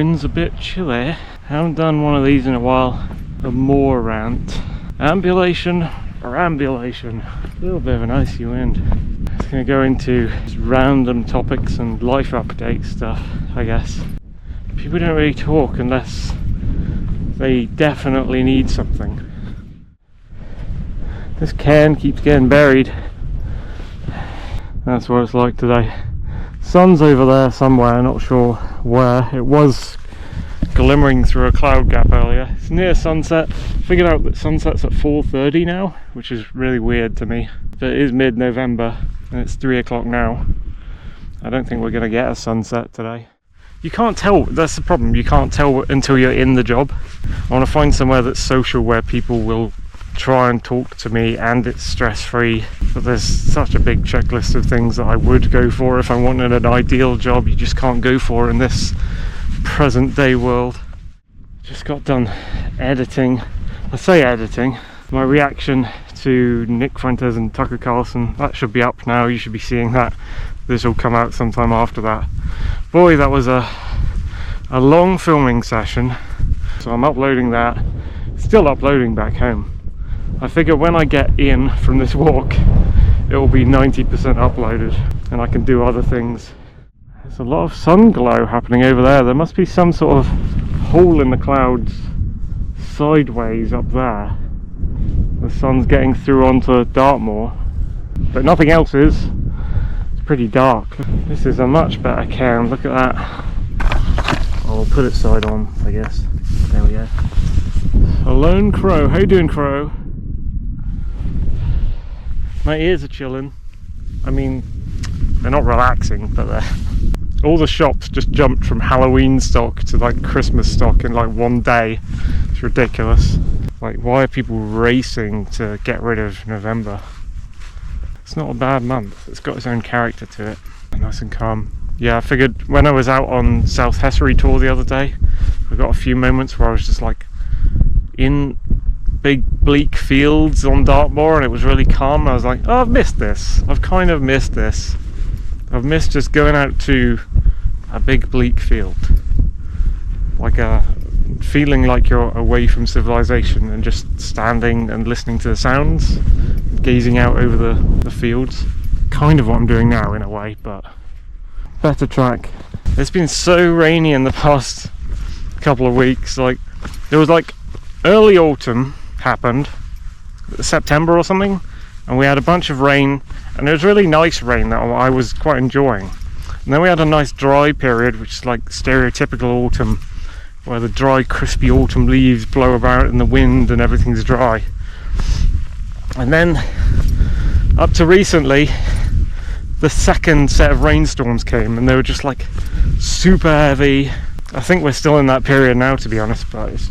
wind's a bit chilly. I haven't done one of these in a while. A MoorRant. Ambulation or ambulation. A little bit of an icy wind. It's going to go into just random topics and life update stuff, I guess. People don't really talk unless they definitely need something. This can keeps getting buried. That's what it's like today. Sun's over there somewhere, not sure where. It was glimmering through a cloud gap earlier. It's near sunset. Figured out that sunset's at 4:30 now, which is really weird to me. But it is mid-November and it's 3 o'clock now. I don't think we're going to get a sunset today. You can't tell, that's the problem, you can't tell until you're in the job. I want to find somewhere that's social where people will try and talk to me and it's stress-free. But there's such a big checklist of things that I would go for if I wanted an ideal job you just can't go for in this present day world. Just got done editing. I say editing, my reaction to Nick Fuentes and Tucker Carlson, that should be up now. You should be seeing that. This will come out sometime after that. Boy, that was a long filming session. So I'm uploading that, still uploading back home. I figure when I get in from this walk, it will be 90% uploaded and I can do other things. There's a lot of sun glow happening over there. There must be some sort of hole in the clouds sideways up there. The sun's getting through onto Dartmoor, but nothing else is. It's pretty dark. This is a much better cam. Look at that. I'll put it side on, I guess. There we go. A lone crow. How you doing, crow? My ears are chilling. I mean, they're not relaxing, but they're... All the shops just jumped from Halloween stock to like Christmas stock in like one day. It's ridiculous. Like, why are people racing to get rid of November? It's not a bad month. It's got its own character to it. Nice and calm. Yeah, I figured when I was out on South Hessery tour the other day, I got a few moments where I was just like in big bleak fields on Dartmoor and it was really calm. And I was like, oh, I've missed this. I've kind of missed this. I've missed just going out to a big bleak field. Like a feeling like you're away from civilization and just standing and listening to the sounds, gazing out over the fields. Kind of what I'm doing now in a way, but better track. It's been so rainy in the past couple of weeks. Like, there was like early autumn happened, September or something, and we had a bunch of rain, and it was really nice rain that I was quite enjoying. And then we had a nice dry period, which is like stereotypical autumn, where the dry, crispy autumn leaves blow about in the wind and everything's dry. And then, up to recently, the second set of rainstorms came, and they were just like super heavy. I think we're still in that period now, to be honest, but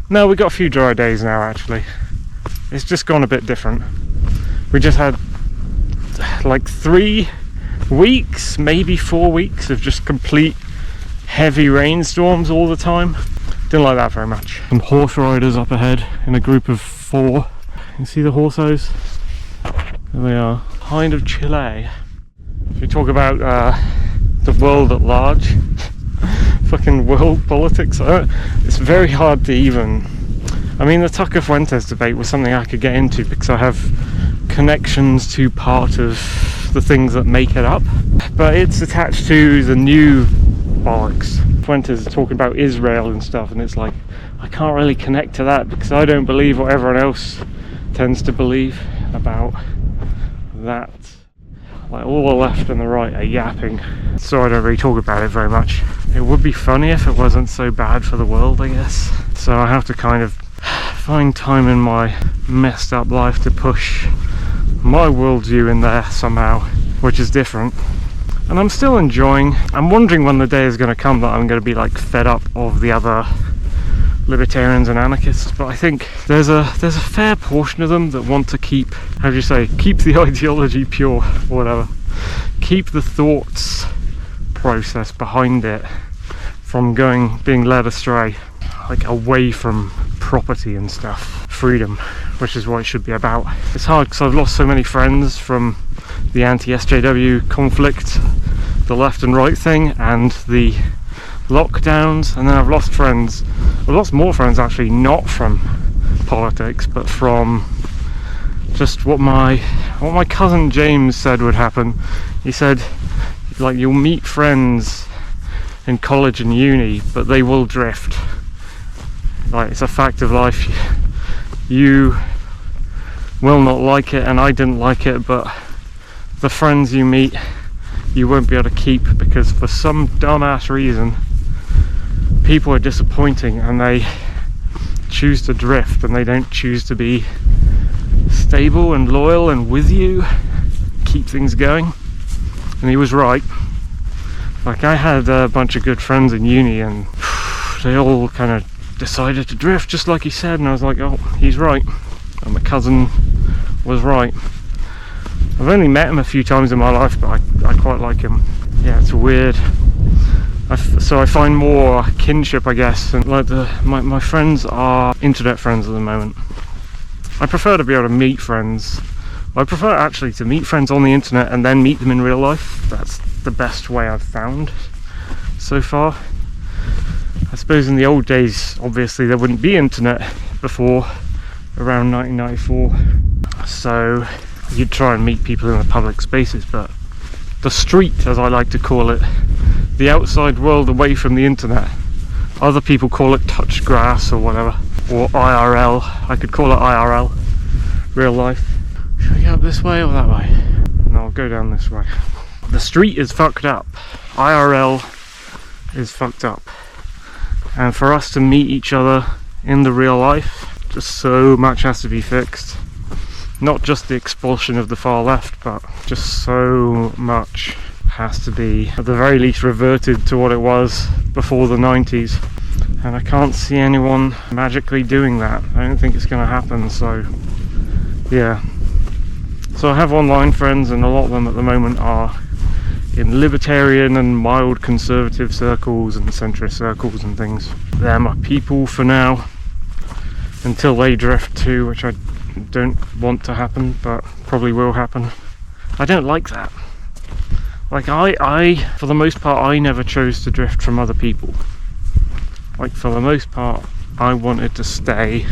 no, we got a few dry days now actually. It's just gone a bit different. We just had like 3 weeks, maybe 4 weeks of just complete heavy rainstorms all the time. Didn't like that very much. Some horse riders up ahead in a group of 4. You can see the horsos? There they are. Kind of Chile. If you talk about the world at large, fucking world politics, it's very hard to even... I mean, the Tucker Fuentes debate was something I could get into because I have connections to part of the things that make it up, but it's attached to the new bollocks. Fuentes is talking about Israel and stuff, and it's like, I can't really connect to that because I don't believe what everyone else tends to believe about that. Like, all the left and the right are yapping, so I don't really talk about it very much. It would be funny if it wasn't so bad for the world, I guess. So I have to kind of find time in my messed up life to push my worldview in there somehow, which is different. And I'm still enjoying. I'm wondering when the day is going to come that I'm going to be like fed up of the other libertarians and anarchists, but I think there's a fair portion of them that want to keep, how do you say, keep the ideology pure, or whatever. Keep the thoughts process behind it from being led astray, like away from property and stuff, freedom, which is what it should be about. It's hard because I've lost so many friends from the anti-SJW conflict, the left and right thing, and the lockdowns, and then I've lost friends. I've lost more friends actually, not from politics, but from just what my cousin James said would happen. He said, like, you'll meet friends in college and uni, but they will drift. Like, it's a fact of life. You will not like it, and I didn't like it, but the friends you meet you won't be able to keep, because for some dumbass reason people are disappointing and they choose to drift, and they don't choose to be stable and loyal and with you, keep things going. And he was right. Like, I had a bunch of good friends in uni, and they all kind of decided to drift, just like he said, and I was like, oh, he's right. And my cousin was right. I've only met him a few times in my life, but I quite like him. Yeah, it's weird. So I find more kinship, I guess, and like my friends are internet friends at the moment. I prefer to be able to meet friends. I prefer actually to meet friends on the internet and then meet them in real life. That's the best way I've found so far. I suppose in the old days, obviously there wouldn't be internet before around 1994, so you'd try and meet people in the public spaces, but the street, as I like to call it, the outside world away from the internet, other people call it touch grass or whatever, or IRL. I could call it IRL, real life. Should we go up this way or that way? No, I'll go down this way. The street is fucked up. IRL is fucked up, and for us to meet each other in the real life, just so much has to be fixed. Not just the expulsion of the far left, but just so much has to be, at the very least, reverted to what it was before the 90s. And I can't see anyone magically doing that. I don't think it's going to happen, so yeah. So I have online friends, and a lot of them at the moment are in libertarian and mild conservative circles and centrist circles and things. They're my people for now, until they drift too, which I don't want to happen, but probably will happen. I don't like that. Like, I for the most part, I never chose to drift from other people. Like, for the most part, I wanted to stay.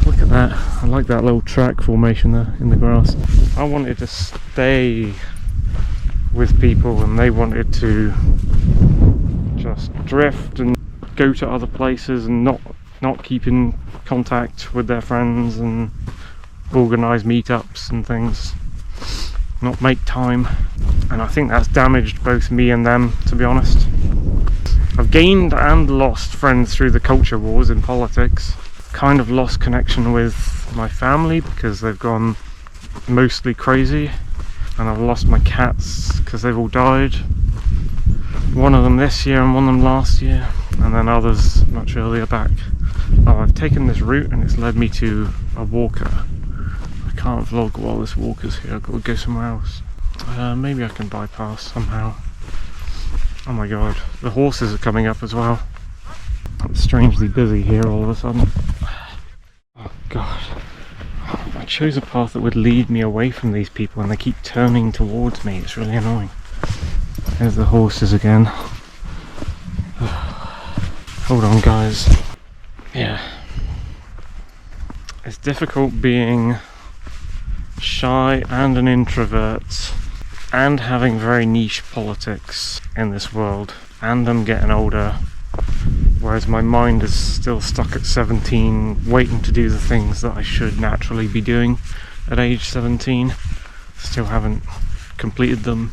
Look at that. I like that little track formation there in the grass. I wanted to stay with people, and they wanted to just drift and go to other places and not keep in contact with their friends and organise meetups and things, not make time. And I think that's damaged both me and them, to be honest. I've gained and lost friends through the culture wars in politics. Kind of lost connection with my family because they've gone mostly crazy, and I've lost my cats because they've all died. One of them this year and one of them last year, and then others much earlier back. Oh, I've taken this route and it's led me to a walker. I can't vlog while this walker's here. I've got to go somewhere else. Maybe I can bypass somehow. Oh my god, the horses are coming up as well. It's strangely busy here all of a sudden. Oh god. I chose a path that would lead me away from these people, and they keep turning towards me. It's really annoying. There's the horses again. Hold on, guys. Yeah. It's difficult being shy and an introvert and having very niche politics in this world, and I'm getting older, whereas my mind is still stuck at 17, waiting to do the things that I should naturally be doing at age 17. Still haven't completed them.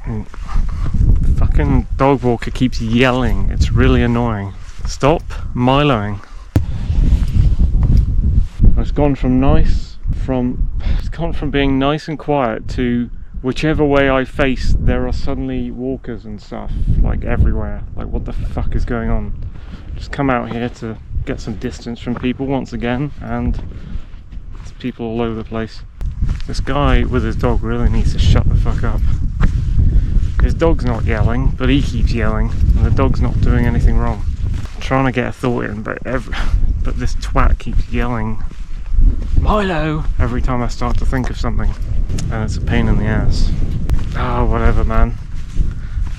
The fucking dog walker keeps yelling. It's really annoying. Stop miloing. It's gone from being nice and quiet to whichever way I face, there are suddenly walkers and stuff, like everywhere. Like, what the fuck is going on? Just come out here to get some distance from people once again, and there's people all over the place. This guy with his dog really needs to shut the fuck up. His dog's not yelling, but he keeps yelling, and the dog's not doing anything wrong. I'm trying to get a thought in, but this twat keeps yelling Milo every time I start to think of something, and it's a pain in the ass. Oh, whatever, man.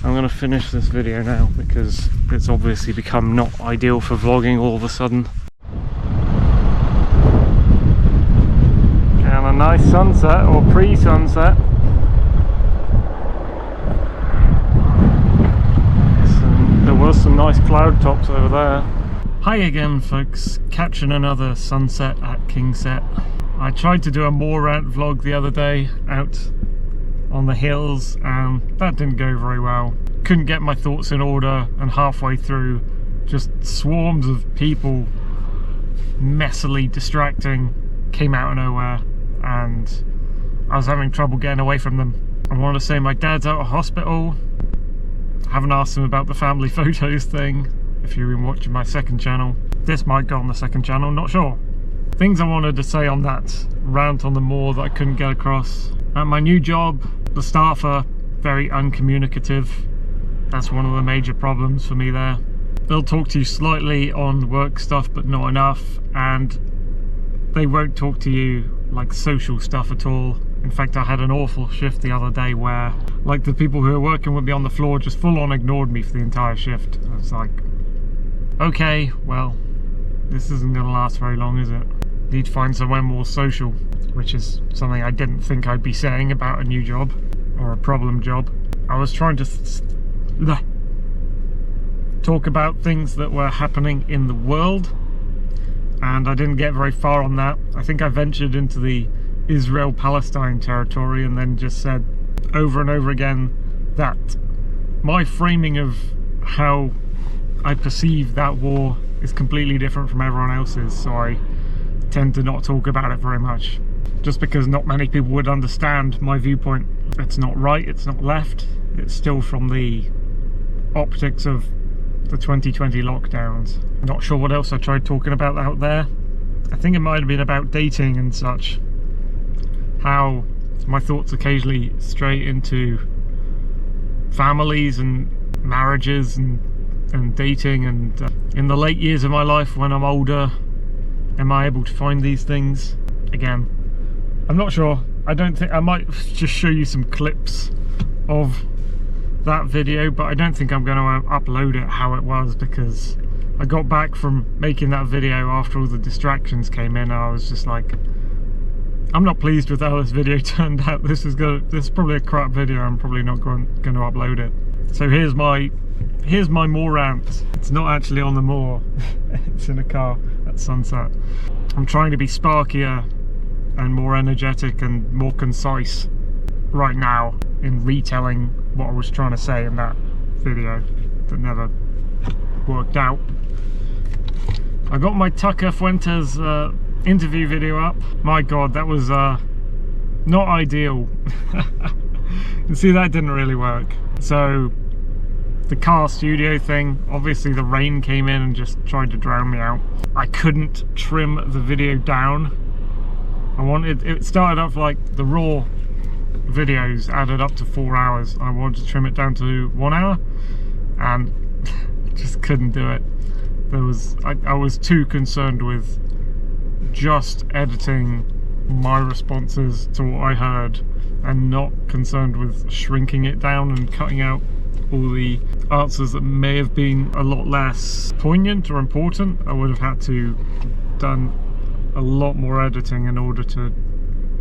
I'm going to finish this video now because it's obviously become not ideal for vlogging all of a sudden. And a nice sunset, or pre-sunset. There was some nice cloud tops over there. Hi again folks, catching another sunset at Kingset. I tried to do a MoorRant vlog the other day out on the hills and that didn't go very well. Couldn't get my thoughts in order, and halfway through just swarms of people messily distracting came out of nowhere and I was having trouble getting away from them. I want to say my dad's out of hospital. I haven't asked him about the family photos thing. If you've been watching my second channel, this might go on the second channel, not sure. Things I wanted to say on that rant on the moor that I couldn't get across. At my new job, the staff are very uncommunicative. That's one of the major problems for me there. They'll talk to you slightly on work stuff, but not enough, and they won't talk to you like social stuff at all. In fact, I had an awful shift the other day where like the people who were working with me on the floor just full on ignored me for the entire shift. I was like, okay, well, this isn't going to last very long, is it? Need to find somewhere more social, which is something I didn't think I'd be saying about a new job or a problem job. I was trying to talk about things that were happening in the world, and I didn't get very far on that. I think I ventured into the Israel-Palestine territory and then just said over and over again that my framing of how I perceive that war is completely different from everyone else's, so I tend to not talk about it very much, just because not many people would understand my viewpoint. It's not right, it's not left, it's still from the optics of the 2020 lockdowns. Not sure what else I tried talking about out there. I think it might have been about dating and such, how my thoughts occasionally stray into families and marriages and dating, and in the late years of my life when I'm older, am I able to find these things again? I'm not sure. I don't think, I might just show you some clips of that video, but I don't think I'm going to upload it how it was, because I got back from making that video after all the distractions came in and I was just like, I'm not pleased with how this video turned out. This is probably a crap video. I'm probably not going to upload it. So here's my MoorRant. It's not actually on the moor. It's in a car at sunset. I'm trying to be sparkier and more energetic and more concise right now in retelling what I was trying to say in that video that never worked out. I got my Tucker Fuentes interview video up. My god, that was not ideal. You see, that didn't really work. So the car studio thing, obviously the rain came in and just tried to drown me out. I couldn't trim the video down. It started off like the raw videos added up to 4 hours. I wanted to trim it down to 1 hour and just couldn't do it. I was too concerned with just editing my responses to what I heard and not concerned with shrinking it down and cutting out all the answers that may have been a lot less poignant or important. I would have had to done a lot more editing in order to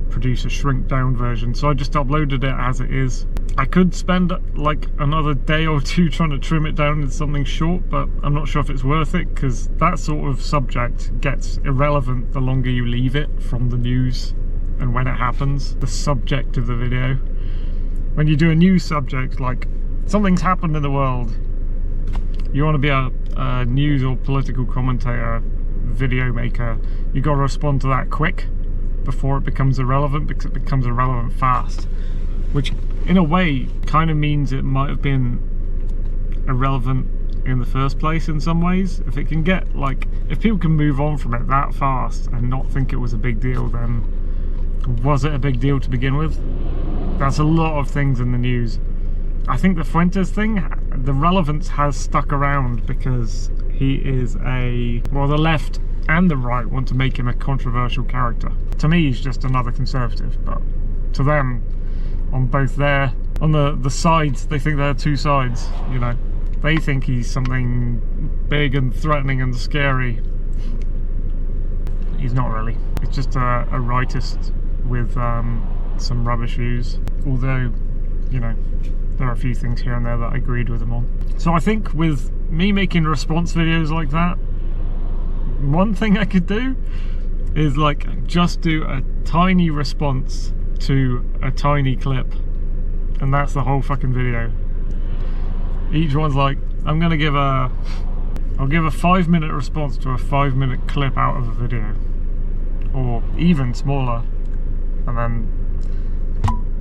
produce a shrink down version, so I just uploaded it as it is. I could spend like another day or two trying to trim it down into something short, but I'm not sure if it's worth it, because that sort of subject gets irrelevant the longer you leave it from the news and when it happens, the subject of the video. When you do a news subject, like something's happened in the world, you want to be a news or political commentator, video maker, you got to respond to that quick before it becomes irrelevant, because it becomes irrelevant fast, which in a way kind of means it might have been irrelevant in the first place in some ways. If it can get, like, if people can move on from it that fast and not think it was a big deal, then was it a big deal to begin with? That's a lot of things in the news. I think the Fuentes thing, the relevance has stuck around because he is well, the left and the right want to make him a controversial character. To me, he's just another conservative, but to them, on both their On the sides, they think there are two sides, you know. They think he's something big and threatening and scary. He's not really. It's just a rightist with some rubbish views. Although, you know, there are a few things here and there that I agreed with him on. So I think with me making response videos like that, one thing I could do is like just do a tiny response to a tiny clip, and that's the whole fucking video. Each one's like, I'll give a 5-minute response to a 5-minute clip out of a video, or even smaller, and then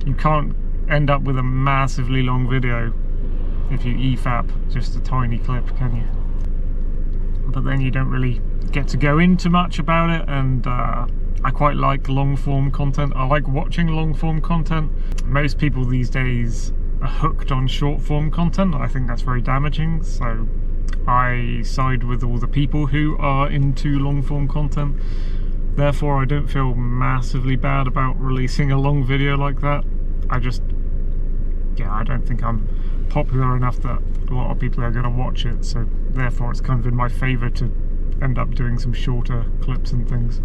you can't end up with a massively long video if you EFAP just a tiny clip, can you? But then you don't really get to go into much about it, and I quite like long form content. I like watching long form content. Most people these days are hooked on short form content. I think that's very damaging, so I side with all the people who are into long form content. Therefore I don't feel massively bad about releasing a long video like that. I don't think I'm popular enough that a lot of people are going to watch it, so therefore it's kind of in my favour to end up doing some shorter clips and things.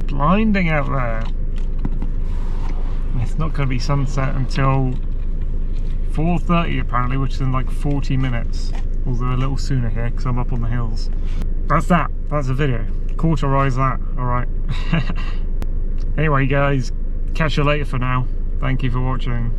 Blinding out there. It's not going to be sunset until 4:30 apparently, which is in like 40 minutes, although a little sooner here because I'm up on the hills. That's a video. Cauterize that, alright. Anyway guys, catch you later for now. Thank you for watching.